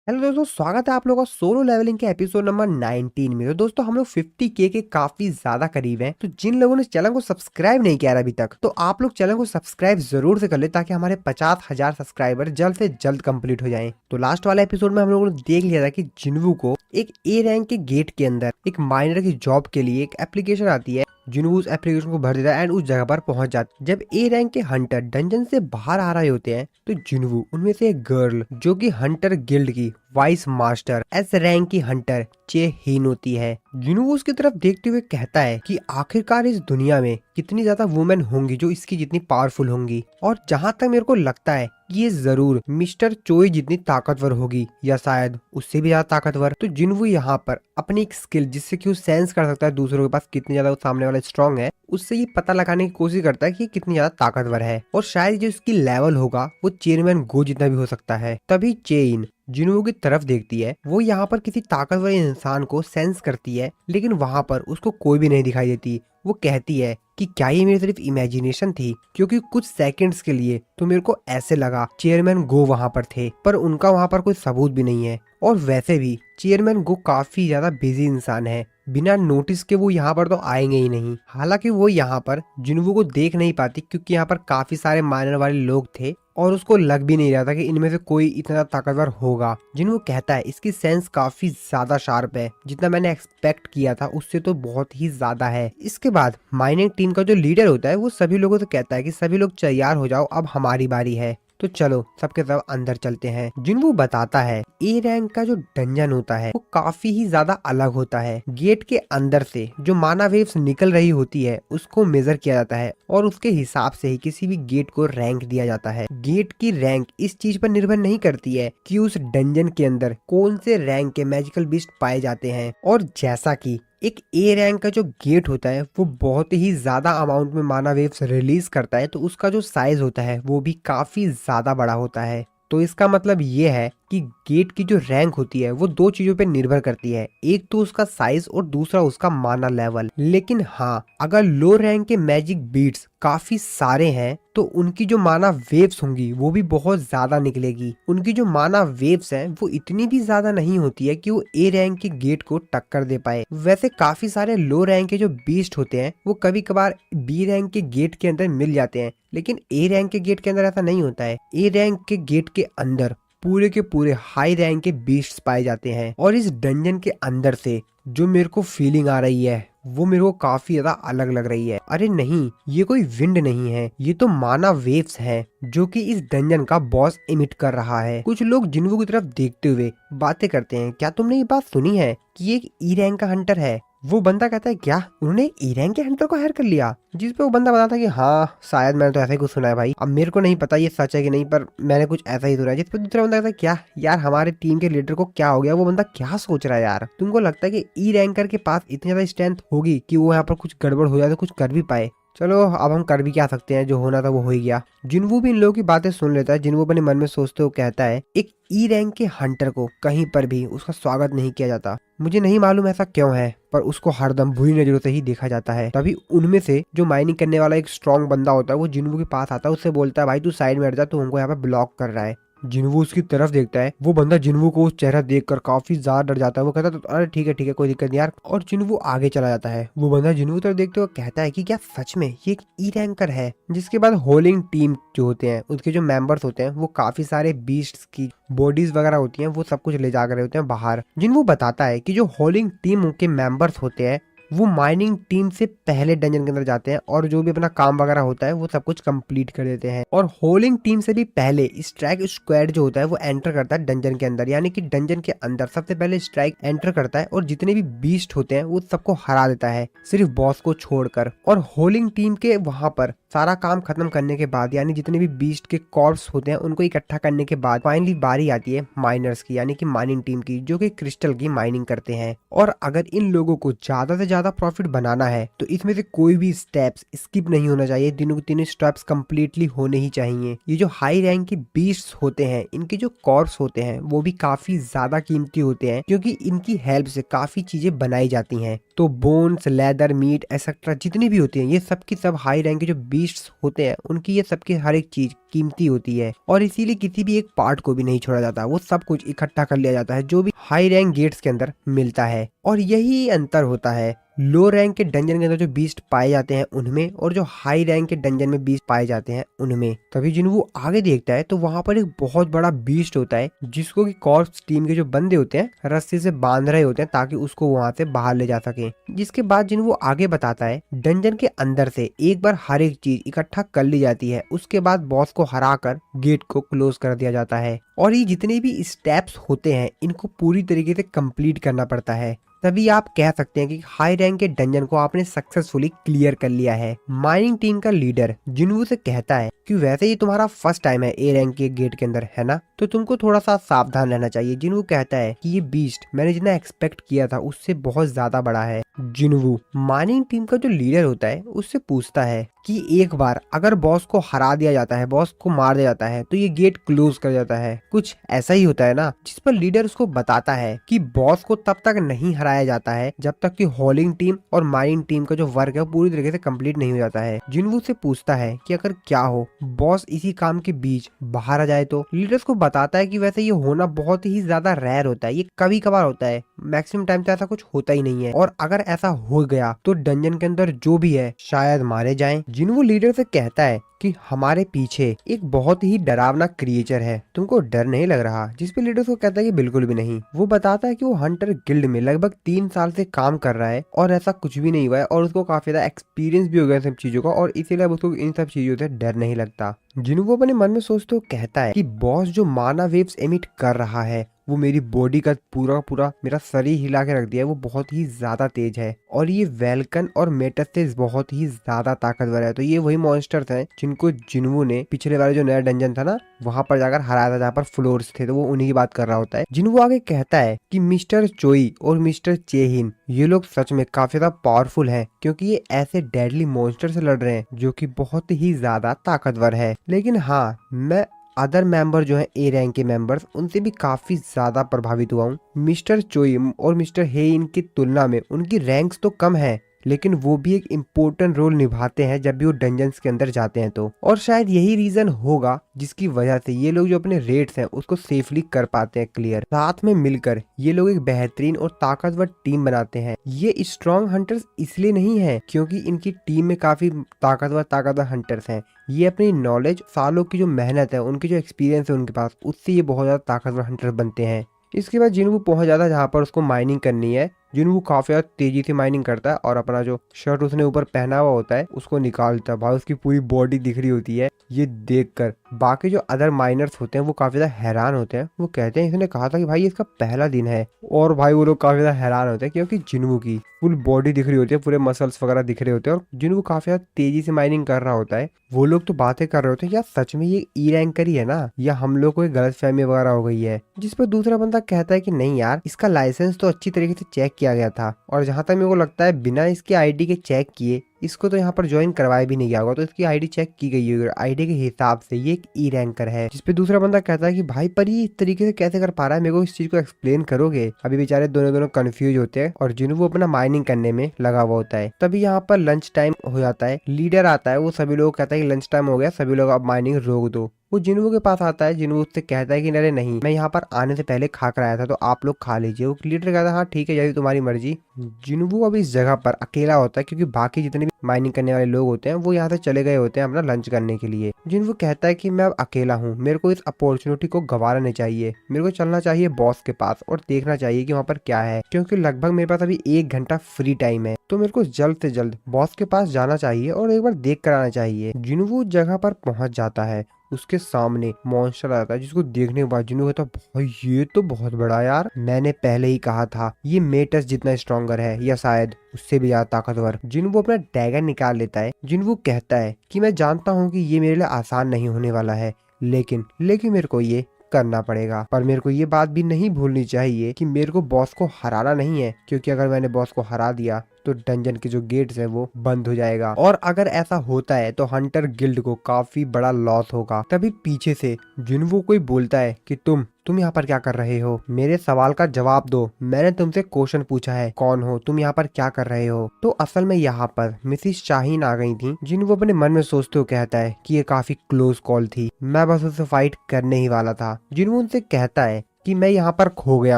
Hello दोस्तों, स्वागत है आप लोगों का सोलो लेवलिंग के एपिसोड नंबर 19 में। तो दोस्तों हम लोग 50K के काफी ज्यादा करीब हैं। तो जिन लोगों ने चैनल को सब्सक्राइब नहीं किया अभी तक, तो आप लोग चैनल को सब्सक्राइब जरूर से कर ले, ताकि हमारे 50,000 सब्सक्राइबर जल्द से जल्द कंप्लीट हो जाएं। तो लास्ट वाले एपिसोड में हम लोगों ने देख लिया था कि जिन्वू को एक ए रैंक के गेट के अंदर एक माइनर की जॉब के लिए एक एप्लीकेशन आती है। जिन्वू उस एप्लीकेशन को भर देता है एंड उस जगह पर पहुंच जाता है। जब ए रैंक के हंटर डंजन से बाहर आ रहे होते हैं, तो जिन्वू उनमें से एक गर्ल जो कि हंटर गिल्ड की वाइस मास्टर एस रैंक की हंटर चे हीन होती है। जिन्वू उसकी तरफ देखते हुए कहता है कि आखिरकार इस दुनिया में कितनी ज्यादा वुमेन होंगी जो इसकी जितनी पावरफुल होंगी, और जहां तक मेरे को लगता है कि ये जरूर मिस्टर चोई जितनी ताकतवर होगी, या शायद उससे भी ज्यादा ताकतवर। तो जिन्वू यहाँ पर अपनी एक स्किल, जिससे कि वो सेंस कर सकता है दूसरों के पास कितनी ज्यादा सामने वाला स्ट्रांग है, उससे ये पता लगाने की कोशिश करता है कि कितनी ज्यादा ताकतवर है। और शायद जो इसकी लेवल होगा वो चेयरमैन गो जितना भी हो सकता है। तभी चेइन जिन्वू की तरफ देखती है। वो यहाँ पर किसी ताकतवर इंसान को सेंस करती है, लेकिन वहाँ पर उसको कोई भी नहीं दिखाई देती। वो कहती है कि क्या ये मेरी सिर्फ इमेजिनेशन थी, क्योंकि कुछ सेकंड्स के लिए तो मेरे को ऐसे लगा चेयरमैन गो वहाँ पर थे, पर उनका वहाँ पर कोई सबूत भी नहीं है। और वैसे भी चेयरमैन गो काफी ज्यादा बिजी इंसान है, बिना नोटिस के वो यहाँ पर तो आएंगे ही नहीं। हालांकि वो यहाँ पर जिन्वू को देख नहीं पाती, क्योंकि यहाँ पर काफी सारे माइनर वाले लोग थे और उसको लग भी नहीं रहा था कि इनमें से कोई इतना ताकतवर होगा। जिन्वू कहता है इसकी सेंस काफी ज्यादा शार्प है, जितना मैंने एक्सपेक्ट किया था उससे तो बहुत ही ज्यादा है। इसके बाद माइनिंग टीम का जो लीडर होता है वो सभी लोगों से कहता है कि सभी लोग तैयार हो जाओ, अब हमारी बारी है। तो चलो सबके सब अंदर चलते हैं। जिन्वू बताता है ए रैंक का जो डंजन होता है वो काफी ही ज्यादा अलग होता है। गेट के अंदर से जो माना वेव्स निकल रही होती है उसको मेजर किया जाता है, और उसके हिसाब से ही किसी भी गेट को रैंक दिया जाता है। गेट की रैंक इस चीज पर निर्भर नहीं करती है कि उस डंजन के अंदर कौन से रैंक के मैजिकल बीस्ट पाए जाते हैं। और जैसा कि एक ए रैंक का जो गेट होता है वो बहुत ही ज्यादा अमाउंट में माना वेव्स रिलीज करता है, तो उसका जो साइज होता है वो भी काफी ज्यादा बड़ा होता है। तो इसका मतलब ये है कि गेट की जो रैंक होती है वो दो चीजों पे निर्भर करती है, एक तो उसका साइज और दूसरा उसका माना लेवल। लेकिन हाँ, अगर लो रैंक के मैजिक बीट्स काफी सारे हैं तो उनकी जो माना वेव्स होंगी वो भी बहुत ज्यादा निकलेगी। उनकी जो माना वेव्स हैं वो इतनी भी ज्यादा नहीं होती है कि वो ए रैंक के गेट को टक्कर दे पाए। वैसे काफी सारे लो रैंक के जो बीस्ट होते हैं वो कभी कभार बी रैंक के गेट के अंदर मिल जाते हैं, लेकिन ए रैंक के गेट के अंदर ऐसा नहीं होता है। ए रैंक के गेट के अंदर पूरे के पूरे हाई रैंक के बीस्ट्स पाए जाते हैं। और इस डंजन के अंदर से जो मेरे को फीलिंग आ रही है वो मेरे को काफी ज्यादा अलग लग रही है। अरे नहीं, ये कोई विंड नहीं है, ये तो माना वेव्स है जो कि इस डंजन का बॉस इमिट कर रहा है। कुछ लोग जिन्वू की तरफ देखते हुए बातें करते हैं, क्या तुमने ये बात सुनी है कि ये एक ई रैंक का हंटर है? वो बंदा कहता है क्या उन्होंने ई रैंक के हंटर को हायर कर लिया? जिस पे वो बंदा बताता है कि हाँ शायद मैंने तो ऐसा ही कुछ सुना है भाई, अब मेरे को नहीं पता ये सच है कि नहीं, पर मैंने कुछ ऐसा ही सुना है। जिस पे दूसरा बंदा कहता है क्या यार हमारे टीम के लीडर को क्या हो गया, वो बंदा क्या सोच रहा है यार? तुमको लगता है कि ई रैंकर के पास इतनी ज्यादा स्ट्रेंथ होगी कि वो यहाँ पर कुछ गड़बड़ हो जाए तो कुछ कर भी पाए? चलो अब हम कर भी क्या सकते हैं, जो होना था वो हो ही गया। जिन्वू भी इन लोगों की बातें सुन लेता है। जिन्वू अपने मन में सोचते हुए कहता है एक ई रैंक के हंटर को कहीं पर भी उसका स्वागत नहीं किया जाता। मुझे नहीं मालूम ऐसा क्यों है, पर उसको हरदम बुरी नजरों से ही देखा जाता है। तभी उनमें से जो माइनिंग करने वाला एक स्ट्रॉन्ग बंदा होता है वो जिन्वू के पास आता है, उससे बोलता है भाई तू साइड में हट जा, तू हमको यहाँ पे ब्लॉक कर रहा है। जिन्वू उसकी तरफ देखता है। वो बंदा जिन्वू को उस चेहरा देखकर काफी ज्यादा डर जाता है। वो कहता है अरे ठीक है कोई दिक्कत नहीं यार, और जिन्वू आगे चला जाता है। वो बंदा जिन्वू तरफ देखते हुए कहता है कि क्या सच में ये एक ई रैंकर है? जिसके बाद होलिंग टीम जो होते हैं उसके जो मेंबर्स होते हैं वो काफी सारे बीस्ट्स की बॉडीज वगैरह होती हैं वो सब कुछ ले जा रहे होते हैं बाहर। जिन्वू बताता है कि जो होलिंग टीम के मेंबर्स होते हैं वो माइनिंग टीम से पहले डंजन के अंदर जाते हैं और जो भी अपना काम वगैरह होता है वो सब कुछ कंप्लीट कर देते हैं। और होलिंग टीम से भी पहले स्ट्राइक स्क्वाड जो होता है वो एंटर करता है डंजन के अंदर, यानी कि डंजन के अंदर सबसे पहले स्ट्राइक एंटर करता है और जितने भी बीस्ट होते हैं वो सबको हरा देता है, सिर्फ बॉस को छोड़कर। और होलिंग टीम के वहां पर सारा काम खत्म करने के बाद, यानी जितने भी बीस्ट के कॉर्प्स होते हैं उनको इकट्ठा करने के बाद फाइनली बारी आती है माइनर्स की, यानी कि माइनिंग टीम की, जो कि क्रिस्टल की माइनिंग करते हैं। और अगर इन लोगों को ज्यादा से ज्यादा प्रॉफिट बनाना है तो इसमें से कोई भी स्टेप्स स्किप नहीं होना चाहिए। तीनों के तीनों स्टेप्स कंप्लीटली होने ही चाहिए। ये जो हाई रैंक की बीस्ट्स होते हैं इनके जो कॉर्प्स होते हैं वो भी काफी ज्यादा कीमती होते हैं, क्योंकि इनकी हेल्प से काफी चीजें बनाई जाती हैं। तो बोन्स, लेदर, मीट एक्सेट्रा जितनी भी होती हैं ये सब की सब हाई रैंक के जो बीस्ट्स होते हैं उनकी ये सबकी हर एक चीज कीमती होती है और इसीलिए किसी भी एक पार्ट को भी नहीं छोड़ा जाता, वो सब कुछ इकट्ठा कर लिया जाता है जो भी हाई रैंक गेट्स के अंदर मिलता है। और यही अंतर होता है लो रैंक के डंजन के अंदर जो बीस्ट पाए जाते हैं उनमें और जो हाई रैंक के डंजन में बीस्ट पाए जाते हैं उनमें। तभी जिन्वू आगे देखता है तो वहां पर एक बहुत बड़ा बीस्ट होता है जिसको कि कॉर्प्स टीम के जो बंदे होते हैं रस्सी से बांध रहे होते हैं ताकि उसको वहां से बाहर ले जा सके। जिसके बाद जिन्वू आगे बताता है डंजन के अंदर से एक बार हर एक चीज इकट्ठा कर ली जाती है, उसके बाद बॉस को हरा कर गेट को क्लोज कर दिया जाता है और ये जितने भी स्टेप्स होते हैं इनको पूरी तरीके से कंप्लीट करना पड़ता है। तभी आप कह सकते हैं कि हाई रैंक के डंजन को आपने सक्सेसफुली क्लियर कर लिया है। माइनिंग टीम का लीडर जिन्वू से कहता है कि वैसे ही तुम्हारा फर्स्ट टाइम है ए रैंक के गेट के अंदर, है ना, तो तुमको थोड़ा सा सावधान रहना चाहिए। जिन्वू कहता है कि ये बीस्ट मैंने जितना एक्सपेक्ट किया था उससे बहुत ज्यादा बड़ा है। जिन्वू माइनिंग टीम का जो लीडर होता है उससे पूछता है कि एक बार अगर बॉस को हरा दिया जाता है, बॉस को मार दिया जाता है तो ये गेट क्लोज कर जाता है, कुछ ऐसा ही होता है ना। जिस पर लीडर उसको बताता है कि बॉस को तब तक नहीं हराया जाता है जब तक कि हॉलिंग टीम और माइनिंग टीम का जो वर्क है वो पूरी तरीके से कंप्लीट नहीं हो जाता है। जिन्वू से पूछता है कि अगर क्या हो बॉस इसी काम के बीच बाहर आ जाए तो। लीडर को बताता है कि वैसे ये होना बहुत ही ज्यादा रेयर होता है, ये कभी कभार होता है, मैक्सिमम टाइम तो ऐसा कुछ होता ही नहीं है और अगर ऐसा हो गया तो डंजन के अंदर जो भी है शायद मारे जाएं। जिन्वू लीडर से कहता है कि हमारे पीछे एक बहुत ही डरावना क्रिएचर है, तुमको डर नहीं लग रहा? जिस पे लीडर को कहता है कि बिल्कुल भी नहीं। वो बताता है कि वो हंटर गिल्ड में लगभग 3 साल से काम कर रहा है और ऐसा कुछ भी नहीं हुआ है और उसको काफी ज्यादा एक्सपीरियंस भी हो गया सब चीजों का और इसीलिए उसको इन सब चीजों से डर नहीं लगता। जिन्वू अपने मन में सोचते हुए कहता है कि बॉस जो माना वेव्स एमिट कर रहा है वो मेरी बॉडी का पूरा मेरा शरीर हिला के रख दिया है, वो बहुत ही ज्यादा तेज है और ये वेल्कन और मेटस से बहुत ही ज्यादा ताकतवर है। तो ये वही मॉन्स्टर्स हैं जिनको जिन्वू ने पिछले वाले जो नया डंजन था ना वहां पर जाकर हराया था जहाँ पर फ्लोर्स थे, तो वो उन्हीं की बात कर रहा होता है। जिन्वू आगे कहता है कि मिस्टर चोई और मिस्टर चेहिन ये लोग सच में काफी ज्यादा पावरफुल हैं क्योंकि ये ऐसे डेडली मॉन्स्टर से लड़ रहे हैं जो कि बहुत ही ज्यादा ताकतवर है। लेकिन हाँ, मैं अदर मेंबर जो है ए रैंक के मेंबर्स उनसे भी काफी ज्यादा प्रभावित हुआ हूँ। मिस्टर चोई और मिस्टर हेइन की तुलना में उनकी रैंक्स तो कम है लेकिन वो भी एक इम्पोर्टेंट रोल निभाते हैं जब भी वो डंजन्स के अंदर जाते हैं तो। और शायद यही रीजन होगा जिसकी वजह से ये लोग जो अपने रेड्स हैं उसको सेफली कर पाते हैं क्लियर। साथ में मिलकर ये लोग एक बेहतरीन और ताकतवर टीम बनाते हैं। ये स्ट्रॉन्ग हंटर्स इसलिए नहीं है क्योंकि इनकी टीम में काफी ताकतवर हंटर्स हैं, ये अपनी नॉलेज, सालों की जो मेहनत है, उनकी जो एक्सपीरियंस है उनके पास, उससे ये बहुत ज्यादा ताकतवर हंटर बनते हैं। इसके बाद जिन्वू पहुंच जाता है जहाँ पर उसको माइनिंग करनी है। जिन्वू काफी तेजी से माइनिंग करता है और अपना जो शर्ट उसने ऊपर पहना हुआ होता है उसको निकालता है। भाई उसकी पूरी बॉडी दिख रही होती है। ये देखकर बाकी जो अदर माइनर्स होते हैं वो काफी ज्यादा हैरान होते हैं। वो कहते हैं इसने कहा था कि भाई ये इसका पहला दिन है और भाई वो लोग काफी ज्यादा हैरान होते हैं क्योंकि जिन्वू की फुल बॉडी दिख रही होती है, पूरे मसल्स वगैरह दिख रहे होते हैं और जिन्वू काफी ज्यादा तेजी से माइनिंग कर रहा होता है। वो लोग तो बातें कर रहे होते हैं यार सच में ये ई रैंकर ही है ना या हम लोग को एक गलतफहमी वगैरह हो गई है। जिस पर दूसरा बंदा कहता है कि नहीं यार, इसका लाइसेंस तो अच्छी तरीके से चेक किया गया था और जहां तक मेरे को लगता है बिना इसके आईडी के चेक किए इसको तो यहाँ पर ज्वाइन करवाया भी नहीं गया होगा, तो इसकी आईडी चेक की गई होगी। आईडी के हिसाब से ये एक ई रैंकर है। जिसपे दूसरा बंदा कहता है कि भाई पर ये इस तरीके से कैसे कर पा रहा है, मेरे को इस चीज को एक्सप्लेन करोगे? अभी बेचारे दोनों कंफ्यूज होते हैं और जिन्वू अपना माइनिंग करने में लगा हुआ होता है। तभी यहाँ पर लंच टाइम हो जाता है। लीडर आता है, वो सभी लोग कहता है कि लंच टाइम हो गया, सभी लोग अब माइनिंग रोक दो। वो जिन्वू के पास आता है। जिन्वू उससे कहता है कि अरे नहीं, मैं यहाँ पर आने से पहले खा कर आया था तो आप लोग खा लीजिए। वो लीडर कहता है हाँ ठीक है, यदि तुम्हारी मर्जी। जिन्वू अब इस जगह पर अकेला होता है क्योंकि बाकी जितने भी माइनिंग करने वाले लोग होते हैं वो यहाँ से चले गए होते हैं अपना लंच करने के लिए। जिन्वू कहता है कि मैं अब अकेला हूँ, मेरे को इस अपॉर्चुनिटी को गंवाना नहीं चाहिए, मेरे को चलना चाहिए बॉस के पास और देखना चाहिए कि वहाँ पर क्या है, क्योंकि लगभग मेरे पास अभी 1 घंटा फ्री टाइम है तो मेरे को जल्द से जल्द बॉस के पास जाना चाहिए और एक बार देख कर आना चाहिए। जिन्वू जगह पर पहुंच जाता है। उसके सामने मॉन्स्टर आता है जिसको देखने के बाद जिन्वू कहता है भाई ये तो बहुत बड़ा यार, मैंने पहले ही कहा था ये मेटस जितना स्ट्रॉन्गर है या शायद उससे भी ज्यादा ताकतवर। जिन्वू अपना डैगर निकाल लेता है। जिन्वू कहता है कि मैं जानता हूँ कि ये मेरे लिए आसान नहीं होने वाला है लेकिन मेरे को ये करना पड़ेगा। पर मेरे को ये बात भी नहीं भूलनी चाहिए कि मेरे को बॉस को हराना नहीं है, क्योंकि अगर मैंने बॉस को हरा दिया तो डंजन के जो गेट्स हैं वो बंद हो जाएगा, और अगर ऐसा होता है तो हंटर गिल्ड को काफी बड़ा लॉस होगा। तभी पीछे से जिन्वो कोई बोलता है कि तुम यहाँ पर क्या कर रहे हो? मेरे सवाल का जवाब दो, मैंने तुमसे क्वेश्चन पूछा है, कौन हो तुम, यहाँ पर क्या कर रहे हो? तो असल में यहाँ पर मिसिस शाहीन आ गई थी। जिन्वो अपने मन में सोचते हुए कहता है कि ये काफी क्लोज कॉल थी, मैं बस उससे फाइट करने ही वाला था। जिन्वो उनसे कहता है कि मैं यहाँ पर खो गया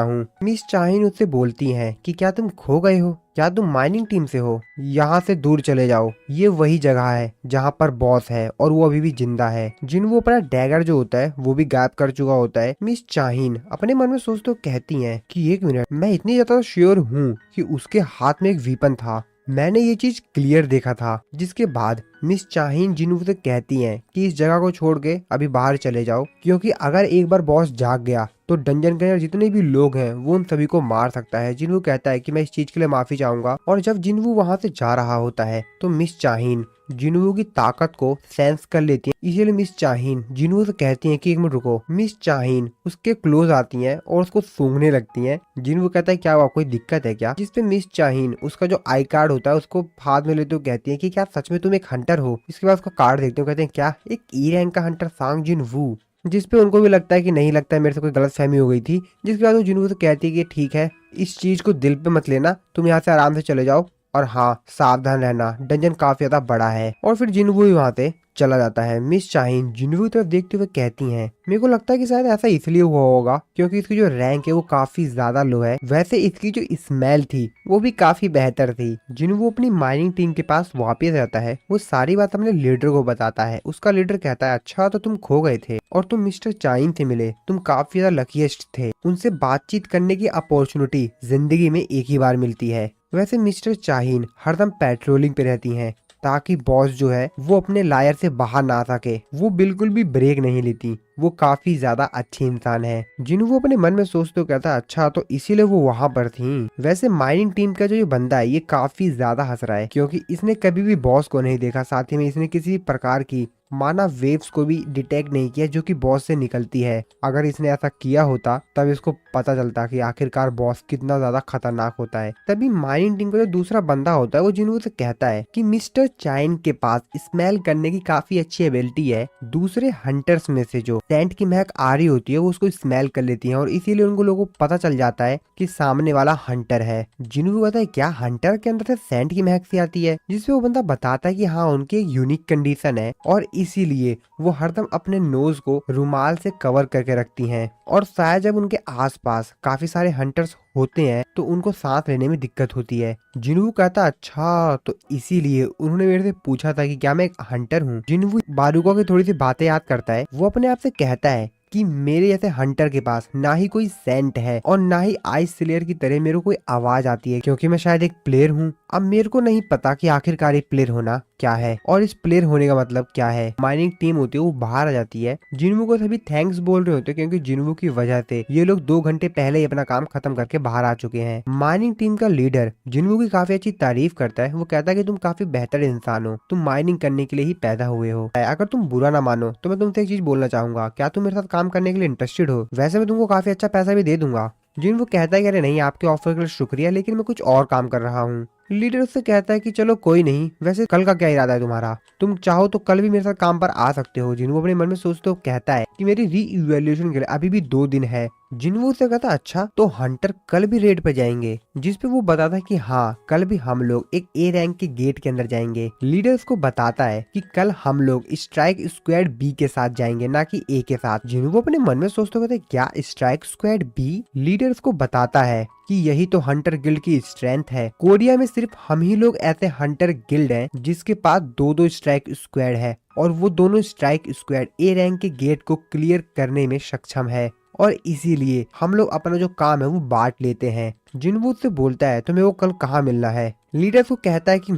हूँ। मिस शाहीन उससे बोलती हैं कि क्या तुम खो गए हो? क्या तुम माइनिंग टीम से हो? यहाँ से दूर चले जाओ, ये वही जगह है जहाँ पर बॉस है और वो अभी भी जिंदा है। जिन्वो अपना डैगर जो होता है वो भी गायब कर चुका होता है। मिस शाहीन अपने मन में सोचते हुए कहती हैं कि एक मिनट, मैं इतनी ज्यादा श्योर हूँ कि उसके हाथ में एक वीपन था, मैंने ये चीज क्लियर देखा था। जिसके बाद मिस शाहीन जिन्वो से कहती हैं कि इस जगह को छोड़ के अभी बाहर चले जाओ, क्योंकि अगर एक बार बॉस जाग गया तो डंजन के अंदर जितने भी लोग हैं वो उन सभी को मार सकता है। जिन्वो कहता है कि मैं इस चीज के लिए माफी चाहूंगा। और जब जिन्वो वहां से जा रहा होता है तो मिस शाहीन जिन्वो की ताकत को सेंस कर लेती है, इसीलिए मिस शाहीन जिन्वो से कहती हैं कि एक मिनट रुको। मिस शाहीन उसके क्लोज आती हैं और उसको सूंघने लगती हैं। जिन्वो कहता है क्या हुआ, कोई दिक्कत है क्या? जिसपे मिस शाहीन उसका जो आई कार्ड होता है उसको हाथ में लेते हुए कहती है कि क्या सच में तुम एक हंटर हो? इसके बाद उसका कार्ड देखते हो, कहते हैं क्या, एक ई रैंक का हंटर सांग जिनवू? जिसपे उनको भी लगता है कि नहीं, लगता है मेरे से कोई गलतफहमी हो गई थी। जिसके बाद वो जिन्वो से कहती है कि ठीक है, इस चीज को दिल पे मत लेना, तुम यहाँ से आराम से चले जाओ, और हाँ सावधान रहना, डंजन काफी ज्यादा बड़ा है। और फिर जिन्वो भी वहाँ से चला जाता है। मिस शाहीन जिन्वो की तरफ देखते हुए कहती हैं, मेरे को लगता है कि शायद ऐसा इसलिए हुआ होगा क्योंकि इसकी जो रैंक है वो काफी ज्यादा लो है, वैसे इसकी जो स्मेल थी वो भी काफी बेहतर थी। जिन्वो अपनी माइनिंग टीम के पास वापस आता है, वो सारी बात अपने लीडर को बताता है। उसका लीडर कहता है अच्छा तो तुम खो गए थे और तुम मिस्टर चाइन से मिले, तुम काफी ज्यादा लकीएस्ट थे, उनसे बातचीत करने की अपॉर्चुनिटी जिंदगी में एक ही बार मिलती है। वैसे मिस्टर चाहीन हरदम पेट्रोलिंग पे रहती हैं ताकि बॉस जो है वो अपने लायर से बाहर ना आ सके। वो बिल्कुल भी ब्रेक नहीं लेती, वो काफी ज्यादा अच्छी इंसान है। जिन्हों अपने मन में सोचते हो कहता अच्छा तो इसीलिए वो वहाँ पर थी। वैसे माइनिंग टीम का जो ये बंदा है ये काफी ज्यादा हंस रहा है क्योंकि इसने कभी भी बॉस को नहीं देखा, साथ ही में इसने किसी प्रकार की माना वेव्स को भी डिटेक्ट नहीं किया जो कि बॉस से निकलती है। अगर इसने ऐसा किया होता तब इसको पता चलता कि आखिरकार बॉस कितना ज्यादा खतरनाक होता है। तभी माइनिंग टीम का जो दूसरा बंदा होता है वो जिन्हों से कहता है कि मिस्टर चाइन के पास स्मेल करने की काफी अच्छी एबिलिटी है, दूसरे हंटर्स में से जो सेंट की महक आ रही होती है वो उसको स्मेल कर लेती है और इसीलिए उनको लोगों को पता चल जाता है कि सामने वाला हंटर है। जिन्हों कहता है क्या हंटर के अंदर से सेंट की महक सी आती है? जिसपे वो बंदा बताता है कि हाँ उनकी एक यूनिक कंडीशन है और इसीलिए वो हरदम अपने नोज को रुमाल से कवर करके रखती हैं और शायद जब उनके आसपास काफी सारे हंटर्स होते हैं तो उनको सांस लेने में दिक्कत होती है। जिन्हू कहता अच्छा तो इसीलिए उन्होंने मेरे से पूछा था कि क्या मैं एक हंटर हूँ। जिन्हू बारूका की थोड़ी सी बातें याद करता है, वो अपने आप से कहता है कि मेरे जैसे हंटर के पास ना ही कोई सेंट है और ना ही आइस स्लेयर की तरह मेरे को कोई आवाज आती है क्योंकि मैं शायद एक प्लेयर हूँ। अब मेरे को नहीं पता कि आखिरकार एक प्लेयर होना क्या है और इस प्लेयर होने का मतलब क्या है। माइनिंग टीम होती है वो बाहर आ जाती है, जिन्वू को सभी थैंक्स बोल रहे होते हैं क्योंकि जिन्वू की वजह से ये लोग 2 घंटे पहले ही अपना काम खत्म करके बाहर आ चुके हैं। माइनिंग टीम का लीडर जिन्वू की काफी अच्छी तारीफ करता है, वो कहता है कि तुम काफी बेहतर इंसान हो, तुम माइनिंग करने के लिए ही पैदा हुए हो। अगर तुम बुरा ना मानो तो मैं तुमसे एक चीज बोलना चाहूंगा, क्या तुम मेरे साथ काम करने के लिए इंटरेस्टेड हो? वैसे मैं तुमको काफी अच्छा पैसा भी दे दूंगा। जिन्वू कहता है कि अरे नहीं, आपके ऑफर के लिए शुक्रिया लेकिन मैं कुछ और काम कर रहा हूँ। लीडर उससे कहता है कि चलो कोई नहीं, वैसे कल का क्या इरादा है तुम्हारा? तुम चाहो तो कल भी मेरे साथ काम पर आ सकते हो। जिन्वू अपने मन में सोचते हो कहता है कि मेरी री इवेल्युएशन के लिए अभी भी 2 दिन है। जिन्वू से कहता अच्छा तो हंटर कल भी रेड पे जाएंगे, जिसपे वो बताता है कि हाँ कल भी हम लोग एक ए रैंक के गेट के अंदर जाएंगे। लीडर उसको बताता है कि कल हम लोग स्ट्राइक स्क्वाड बी के साथ जाएंगे ना कि ए के साथ। जिन्वू अपने मन में सोचते कहते क्या स्ट्राइक स्क्वाड बी? लीडर उसको बताता है कि यही तो हंटर गिल्ड की स्ट्रेंथ है, कोरिया में सिर्फ हम ही लोग ऐसे हंटर गिल्ड हैं जिसके पास 2-2 स्ट्राइक स्क्वाड है और वो दोनों स्ट्राइक स्क्वाड ए रैंक के गेट को क्लियर करने में सक्षम है और इसीलिए हम लोग अपना जो काम है वो बांट लेते हैं। जिन्वू से बोलता है तो मेरे को कल कहाँ मिलना है? लीडर को कहता है कि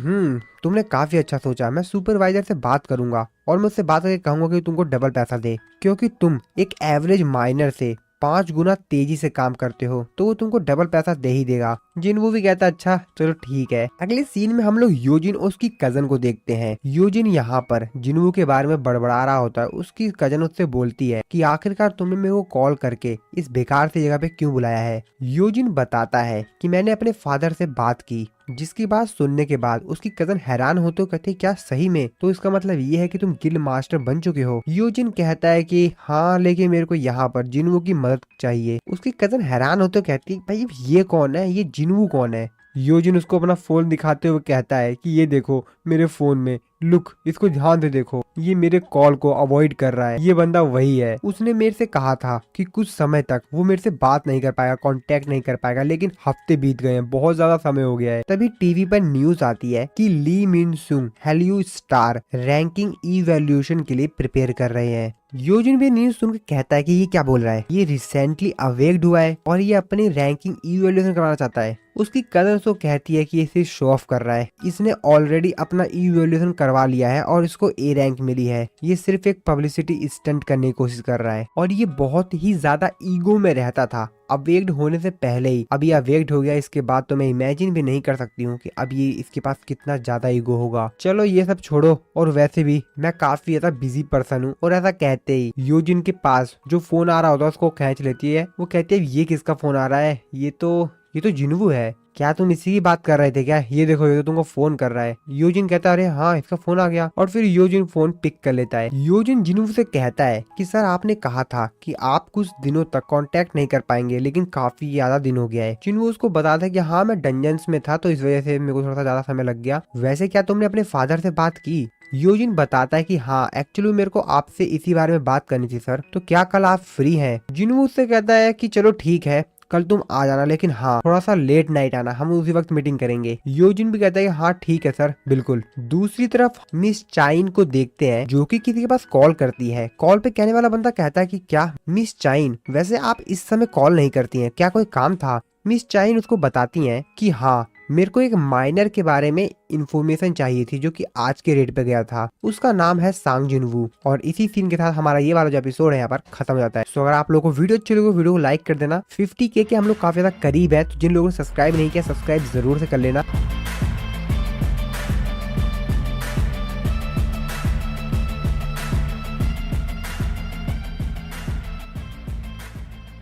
तुमने काफी अच्छा सोचा, मैं सुपरवाइजर से बात करूंगा और मैं उससे बात करके कहूंगा कि तुमको डबल पैसा दे क्योंकि तुम एक एवरेज माइनर से 5 गुना तेजी से काम करते हो तो वो तुमको डबल पैसा दे ही देगा। जिन्वू भी कहता अच्छा चलो ठीक है। अगले सीन में हम लोग योजिन और उसकी कजन को देखते हैं। योजिन यहाँ पर जिन्वू के बारे में बड़बड़ा रहा होता है, उसकी कजन उससे बोलती है कि आखिरकार तुमने मेरे को कॉल करके इस बेकार सी जगह पे क्यों बुलाया है। योजिन बताता है कि मैंने अपने फादर से बात की, जिसकी बात सुनने के बाद उसकी कजन हैरान होते हुए कहती है क्या सही में, तो इसका मतलब ये है कि तुम गिल्ड मास्टर बन चुके हो। यूजिन कहता है कि हाँ लेकिन मेरे को यहाँ पर जिन्वू की मदद चाहिए। उसकी कजन हैरान होते हुए कहती है भाई ये कौन है, ये जिन्वू कौन है। योजिन उसको अपना फोन दिखाते हुए कहता है कि ये देखो मेरे फोन में, लुक इसको ध्यान से देखो, ये मेरे कॉल को अवॉइड कर रहा है, ये बंदा वही है। उसने मेरे से कहा था कि कुछ समय तक वो मेरे से बात नहीं कर पाएगा, कांटेक्ट नहीं कर पाएगा, लेकिन हफ्ते बीत गए हैं, बहुत ज्यादा समय हो गया है। तभी टीवी पर न्यूज आती है कि ली मिन सुंग हेलियो स्टार रैंकिंग इवैल्यूएशन के लिए प्रिपेयर कर रहे हैं। योजिन भी न्यूज सुन के कहता है कि ये क्या बोल रहा है, ये रिसेंटली अवेक्ड हुआ है और ये अपनी रैंकिंग इवैल्यूएशन करवाना चाहता है। उसकी कजन उसको कहती है कि इसे शो ऑफ कर रहा है, इसने ऑलरेडी अपना इवैल्यूएशन करवा लिया है और इसको ए रैंक मिली है, ये सिर्फ एक पब्लिसिटी स्टंट करने की कोशिश कर रहा है। और ये बहुत ही ज्यादा ईगो में रहता था अवेक्ड होने से पहले ही, अभी अवेक्ड हो गया इसके बाद तो मैं इमेजिन भी नहीं कर सकती हूँ कि अब ये इसके पास कितना ज्यादा ईगो होगा। चलो ये सब छोड़ो, और वैसे भी मैं काफी ज्यादा बिजी पर्सन हूँ। और ऐसा कहते ही योजिन के पास जो फोन आ रहा होता है उसको खींच लेती है। वो कहती है ये किसका फोन आ रहा है, ये तो जिन्वू है, क्या तुम इसी की बात कर रहे थे क्या, ये देखो ये तो तुमको फोन कर रहा है। योजिन कहता है अरे हाँ इसका फोन आ गया, और फिर योजिन फोन पिक कर लेता है। योजिन जिन्वू से कहता है कि सर आपने कहा था कि आप कुछ दिनों तक कांटेक्ट नहीं कर पाएंगे, लेकिन काफी ज्यादा दिन हो गया है। जिन्वू उसको बताता है कि हाँ मैं डंजन्स में था तो इस वजह से मेरे को थोड़ा सा ज्यादा समय लग गया। वैसे क्या तुमने अपने फादर से बात की। योजिन बताता है कि हाँ एक्चुअली मेरे को आपसे इसी बारे में बात करनी थी सर, तो क्या कल आप फ्री हैं। जिन्वू उससे कहता है कि चलो ठीक है कल तुम आ जाना, लेकिन हाँ थोड़ा सा लेट नाइट आना, हम उसी वक्त मीटिंग करेंगे। योजिन भी कहता है कि हाँ ठीक है सर बिल्कुल। दूसरी तरफ मिस चाइन को देखते हैं जो कि किसी के पास कॉल करती है। कॉल पे कहने वाला बंदा कहता है कि क्या मिस चाइन वैसे आप इस समय कॉल नहीं करती हैं, क्या कोई काम था। मिस चाइन उसको बताती हैं कि हाँ मेरे को एक माइनर के बारे में इंफॉर्मेशन चाहिए थी जो कि आज के रेट पे गया था, उसका नाम है सांग जिन्वू। और इसी सीन के साथ हमारा ये वाला जो एपिसोड है यहाँ पर खत्म हो जाता है। सो अगर आप लोगों को वीडियो अच्छी लगी वीडियो को लाइक कर देना। 50K के हम लोग काफी ज्यादा करीब है, तो जिन लोगों ने सब्सक्राइब नहीं किया सब्सक्राइब जरूर से कर लेना।